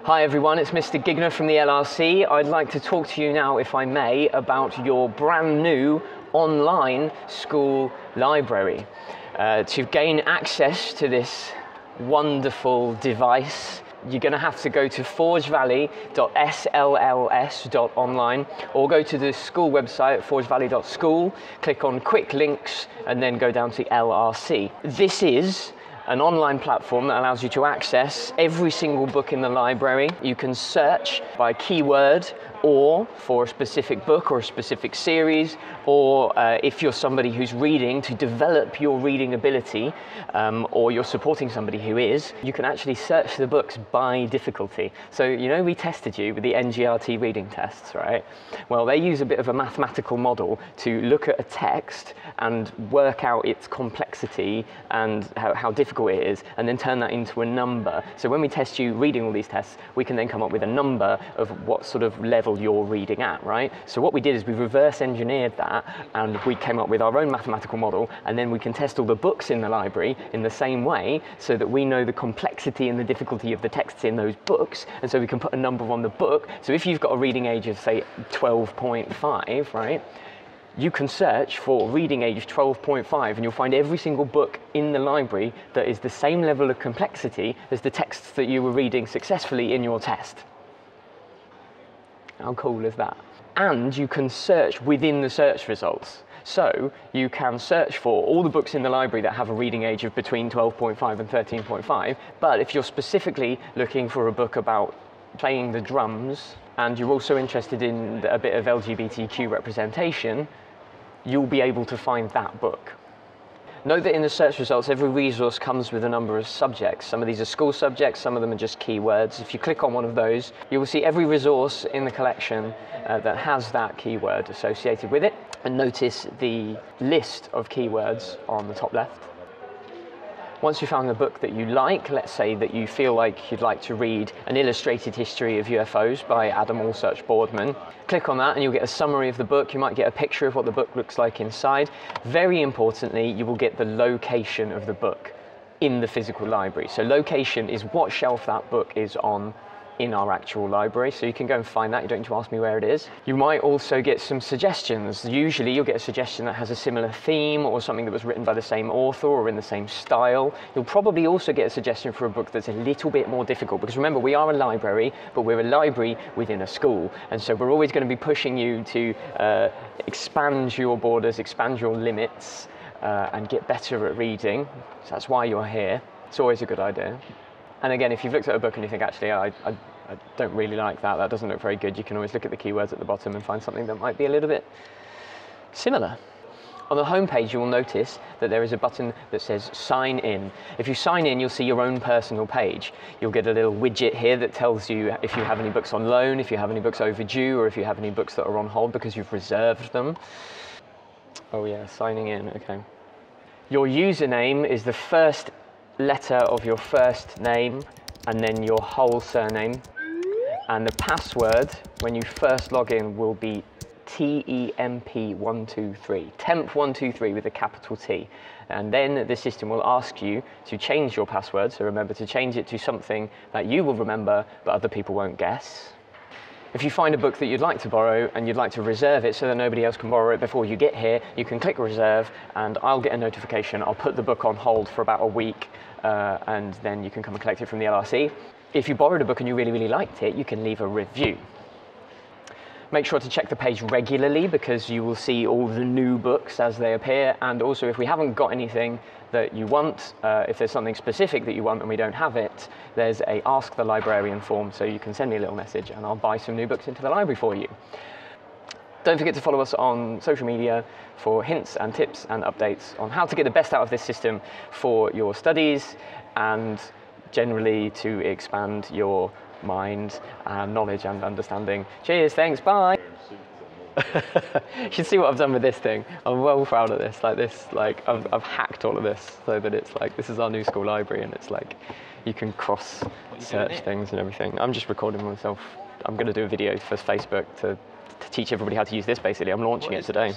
Hi everyone, it's Mr. Gigner from the LRC. I'd like to talk to you now, if I may, about your brand new online school library. To gain access to this wonderful device, you're going to have to go to forgevalley.sLLS.online or go to the school website, forgevalley.school, click on quick links and then go down to LRC. This is an online platform that allows you to access every single book in the library. You can search by keyword or for a specific book or a specific series, or if you're somebody who's reading, to develop your reading ability, or you're supporting somebody who is, you can actually search the books by difficulty. So, you know, we tested you with the NGRT reading tests, right? Well, they use a bit of a mathematical model to look at a text and work out its complexity and how difficult it is, and then turn that into a number. So when we test you reading all these tests, we can then come up with a number of what sort of level you're reading at, right? So what we did is we reverse engineered that, and we came up with our own mathematical model, and then we can test all the books in the library in the same way so that we know the complexity and the difficulty of the texts in those books, and so we can put a number on the book. So if you've got a reading age of, say, 12.5, right? You can search for reading age 12.5 and you'll find every single book in the library that is the same level of complexity as the texts that you were reading successfully in your test. How cool is that? And you can search within the search results. So you can search for all the books in the library that have a reading age of between 12.5 and 13.5, but if you're specifically looking for a book about playing the drums and you're also interested in a bit of LGBTQ representation, you'll be able to find that book. Note that in the search results, every resource comes with a number of subjects. Some of these are school subjects, some of them are just keywords. If you click on one of those, you will see every resource in the collection that has that keyword associated with it. And notice the list of keywords on the top left. Once you've found a book that you like, let's say that you feel like you'd like to read An Illustrated History of UFOs by Adam Allsearch Boardman, click on that and you'll get a summary of the book. You might get a picture of what the book looks like inside. Very importantly, you will get the location of the book in the physical library. So location is what shelf that book is on in our actual library, so you can go and find that. You don't need to ask me where it is. You might also get some suggestions. Usually you'll get a suggestion that has a similar theme or something that was written by the same author or in the same style. You'll probably also get a suggestion for a book that's a little bit more difficult, because remember, we are a library, but we're a library within a school, and so we're always going to be pushing you to expand your borders, expand your limits, and get better at reading. So that's why you're here. It's always a good idea. And again, if you've looked at a book and you think, actually, I don't really like that, that doesn't look very good, you can always look at the keywords at the bottom and find something that might be a little bit similar. On the home page, you will notice that there is a button that says Sign In. If you sign in, you'll see your own personal page. You'll get a little widget here that tells you if you have any books on loan, if you have any books overdue, or if you have any books that are on hold because you've reserved them. Oh yeah, signing in, okay. Your username is the first letter of your first name and then your whole surname, and the password when you first log in will be TEMP123, TEMP123 with a capital T, and then the system will ask you to change your password, so remember to change it to something that you will remember but other people won't guess. If you find a book that you'd like to borrow and you'd like to reserve it so that nobody else can borrow it before you get here, you can click reserve and I'll get a notification. I'll put the book on hold for about a week and then you can come and collect it from the LRC. If you borrowed a book and you really, really liked it, you can leave a review. Make sure to check the page regularly because you will see all the new books as they appear, and also if we haven't got anything that you want, if there's something specific that you want and we don't have it, there's a Ask the Librarian form, so you can send me a little message and I'll buy some new books into the library for you. Don't forget to follow us on social media for hints and tips and updates on how to get the best out of this system for your studies and generally to expand your mind and knowledge and understanding. Cheers, thanks, bye. You should see what I've done with this thing. I'm well proud of this. I've hacked all of this so that it's like, this is our new school library and it's like, you can cross search things and everything. I'm just recording myself. I'm going to do a video for Facebook to teach everybody how to use this basically. I'm launching it today.